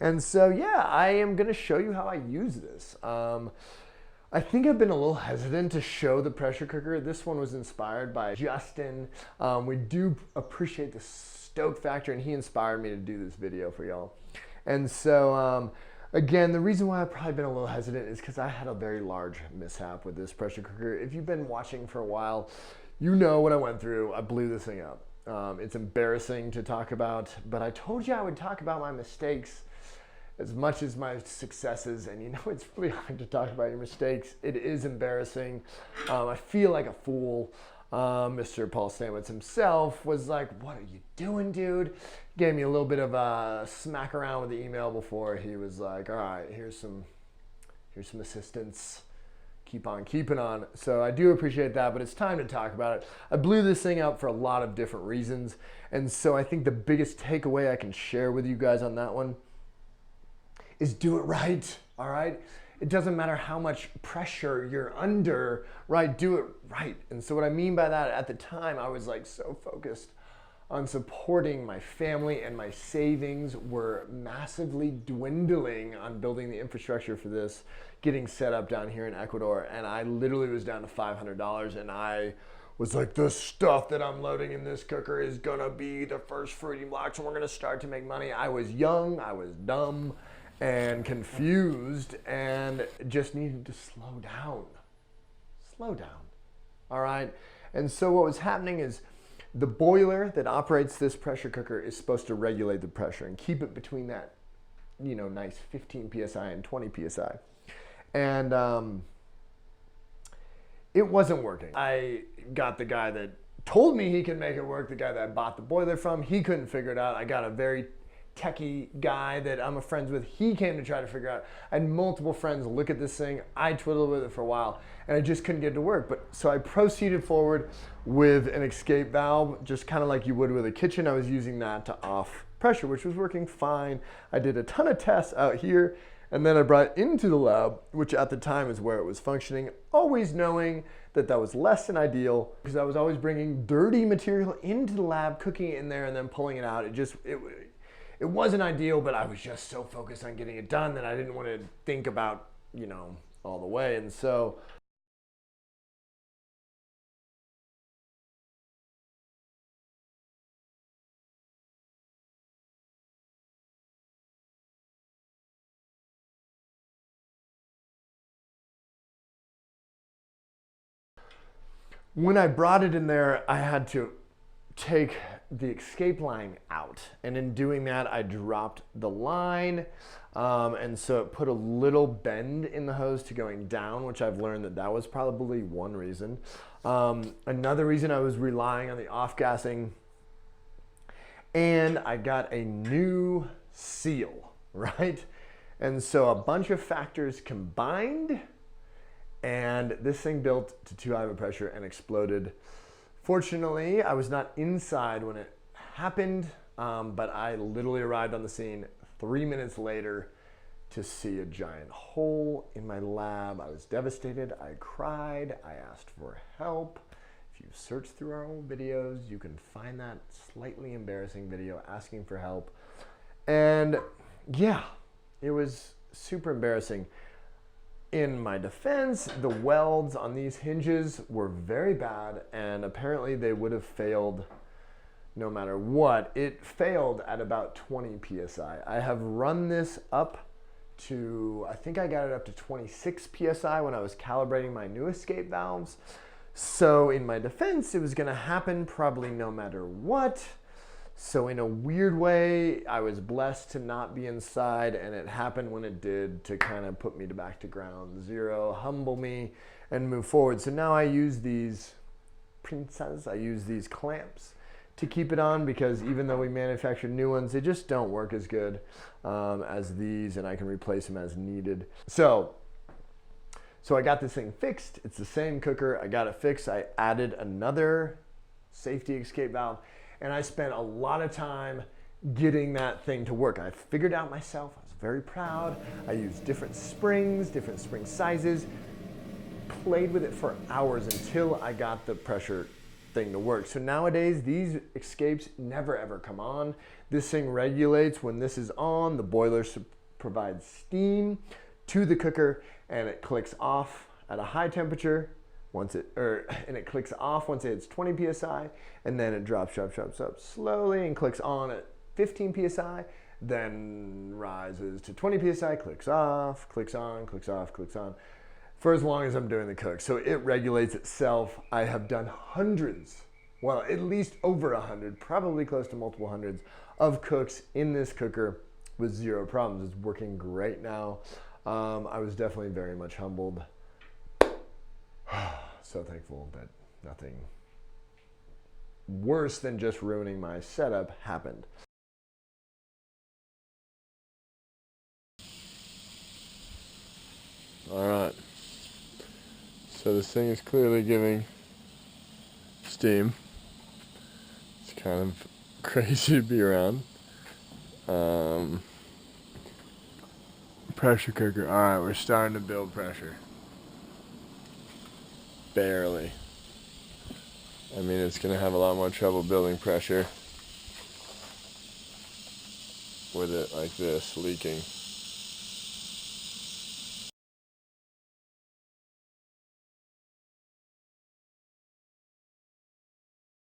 And so, yeah, I am gonna show you how I use this. I think I've been a little hesitant to show the pressure cooker. This one was inspired by Justin. We do appreciate the stoke factor, and he inspired me to do this video for y'all. And so, again, the reason why I've probably been a little hesitant is because I had a very large mishap with this pressure cooker. If you've been watching for a while, you know what I went through. I blew this thing up. It's embarrassing to talk about, but I told you I would talk about my mistakes as much as my successes, and you know it's really hard to talk about your mistakes. It is embarrassing. I feel like a fool. Mr. Paul Stamets himself was like, "What are you doing, dude?" Gave me a little bit of a smack around with the email before he was like, "All right, here's some assistance. Keep on keeping on." So I do appreciate that, but it's time to talk about it. I blew this thing up for a lot of different reasons, and so I think the biggest takeaway I can share with you guys on that one is do it right, all right? It doesn't matter how much pressure you're under, right? Do it right. And so what I mean by that, at the time, I was like so focused on supporting my family, and my savings were massively dwindling on building the infrastructure for this, getting set up down here in Ecuador. And I literally was down to $500, and I was like, the stuff that I'm loading in this cooker is gonna be the first fruity blocks, and we're gonna start to make money. I was young, I was dumb, and confused, and just needed to slow down. Slow down, all right? And so what was happening is the boiler that operates this pressure cooker is supposed to regulate the pressure and keep it between that, you know, nice 15 PSI and 20 PSI. And it wasn't working. I got the guy that told me he could make it work, the guy that I bought the boiler from, he couldn't figure it out. I got a very techie guy that I'm friends with, he came to try to figure out. I had multiple friends look at this thing. I twiddled with it for a while, and I just couldn't get it to work. But so I proceeded forward with an escape valve, just kind of like you would with a kitchen. I was using that to off pressure, which was working fine. I did a ton of tests out here, and then I brought it into the lab, which at the time is where it was functioning, always knowing that that was less than ideal, because I was always bringing dirty material into the lab, cooking it in there, and then pulling it out. It wasn't ideal, but I was just so focused on getting it done that I didn't want to think about, you know, all the way. And so when I brought it in there, I had to take the escape line out, and in doing that I dropped the line, and so it put a little bend in the hose to going down, which I've learned that was probably one reason. Another reason, I was relying on the off-gassing, and I got a new seal, right? And so a bunch of factors combined, and this thing built to too high of a pressure and exploded. Fortunately, I was not inside when it happened, but I literally arrived on the scene 3 minutes later to see a giant hole in my lab. I was devastated. I cried. I asked for help. If you search through our old videos, you can find that slightly embarrassing video asking for help. And yeah, it was super embarrassing. In my defense, the welds on these hinges were very bad, and apparently they would have failed no matter what. It failed at about 20 PSI. I have run this up to, I think I got it up to 26 PSI when I was calibrating my new escape valves. So in my defense, it was gonna happen probably no matter what. So in a weird way, I was blessed to not be inside, and it happened when it did to kind of put me back to ground zero, humble me, and move forward. So now I use these pinzas, I use these clamps to keep it on, because even though we manufacture new ones, they just don't work as good as these, and I can replace them as needed. So I got this thing fixed. It's the same cooker. I got it fixed. I added another safety escape valve, and I spent a lot of time getting that thing to work. I figured out myself. I was very proud. I used different springs, different spring sizes, played with it for hours until I got the pressure thing to work. So nowadays, these escapes never ever come on. This thing regulates when this is on. The boiler provides steam to the cooker, and it clicks off at a high temperature and it clicks off once it hits 20 psi, and then it drops up slowly and clicks on at 15 psi, then rises to 20 psi, clicks off, clicks on, clicks off, clicks on, for as long as I'm doing the cook. So it regulates itself. I have done hundreds, well, at least over 100, probably close to multiple hundreds of cooks in this cooker with zero problems. It's working great now. I was definitely very much humbled. So thankful that nothing worse than just ruining my setup happened. All right. So this thing is clearly giving steam. It's kind of crazy to be around. Pressure cooker. All right, we're starting to build pressure. Barely. I mean, it's going to have a lot more trouble building pressure with it like this, leaking.